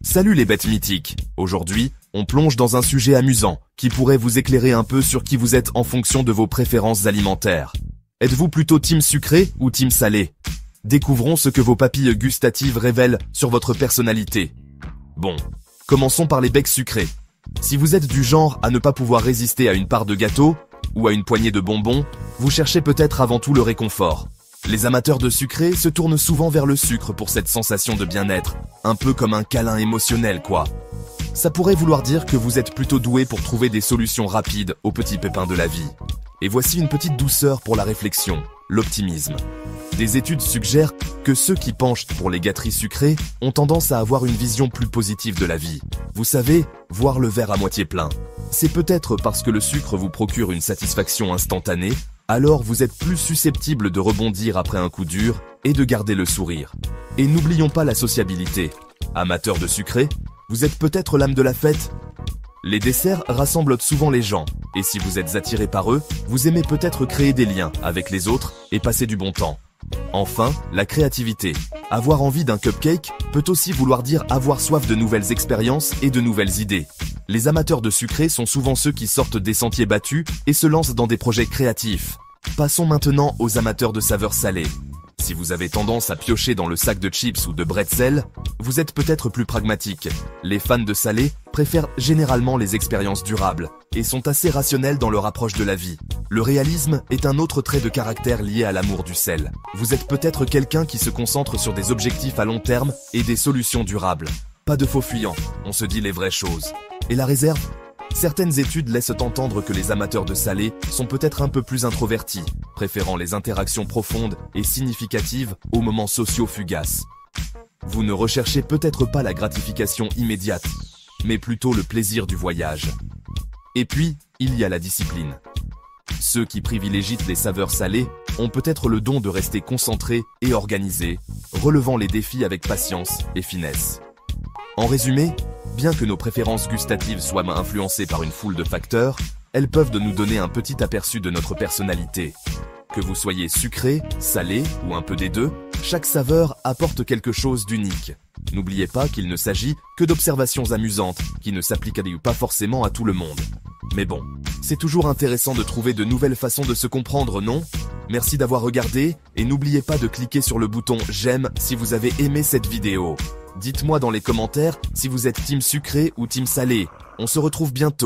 Salut les bêtes mythiques. Aujourd'hui, on plonge dans un sujet amusant qui pourrait vous éclairer un peu sur qui vous êtes en fonction de vos préférences alimentaires. Êtes-vous plutôt team sucré ou team salé? Découvrons ce que vos papilles gustatives révèlent sur votre personnalité. Bon, commençons par les becs sucrés. Si vous êtes du genre à ne pas pouvoir résister à une part de gâteau ou à une poignée de bonbons, vous cherchez peut-être avant tout le réconfort. Les amateurs de sucré se tournent souvent vers le sucre pour cette sensation de bien-être, un peu comme un câlin émotionnel quoi. Ça pourrait vouloir dire que vous êtes plutôt doué pour trouver des solutions rapides aux petits pépins de la vie. Et voici une petite douceur pour la réflexion, l'optimisme. Des études suggèrent que ceux qui penchent pour les gâteries sucrées ont tendance à avoir une vision plus positive de la vie. Vous savez, voir le verre à moitié plein. C'est peut-être parce que le sucre vous procure une satisfaction instantanée, alors vous êtes plus susceptible de rebondir après un coup dur et de garder le sourire. Et n'oublions pas la sociabilité. Amateur de sucré, vous êtes peut-être l'âme de la fête. Les desserts rassemblent souvent les gens, et si vous êtes attiré par eux, vous aimez peut-être créer des liens avec les autres et passer du bon temps. Enfin, la créativité. Avoir envie d'un cupcake peut aussi vouloir dire avoir soif de nouvelles expériences et de nouvelles idées. Les amateurs de sucré sont souvent ceux qui sortent des sentiers battus et se lancent dans des projets créatifs. Passons maintenant aux amateurs de saveurs salées. Si vous avez tendance à piocher dans le sac de chips ou de bretzel, vous êtes peut-être plus pragmatique. Les fans de salé préfèrent généralement les expériences durables et sont assez rationnels dans leur approche de la vie. Le réalisme est un autre trait de caractère lié à l'amour du sel. Vous êtes peut-être quelqu'un qui se concentre sur des objectifs à long terme et des solutions durables. Pas de faux fuyants, on se dit les vraies choses. Et la réserve ? Certaines études laissent entendre que les amateurs de salé sont peut-être un peu plus introvertis, préférant les interactions profondes et significatives aux moments sociaux fugaces. Vous ne recherchez peut-être pas la gratification immédiate, mais plutôt le plaisir du voyage. Et puis, il y a la discipline. Ceux qui privilégient les saveurs salées ont peut-être le don de rester concentrés et organisés, relevant les défis avec patience et finesse. En résumé, bien que nos préférences gustatives soient influencées par une foule de facteurs, elles peuvent nous donner un petit aperçu de notre personnalité. Que vous soyez sucré, salé ou un peu des deux, chaque saveur apporte quelque chose d'unique. N'oubliez pas qu'il ne s'agit que d'observations amusantes qui ne s'appliquent pas forcément à tout le monde. Mais bon, c'est toujours intéressant de trouver de nouvelles façons de se comprendre, non? Merci d'avoir regardé et n'oubliez pas de cliquer sur le bouton j'aime si vous avez aimé cette vidéo. Dites-moi dans les commentaires si vous êtes team sucré ou team salé. On se retrouve bientôt.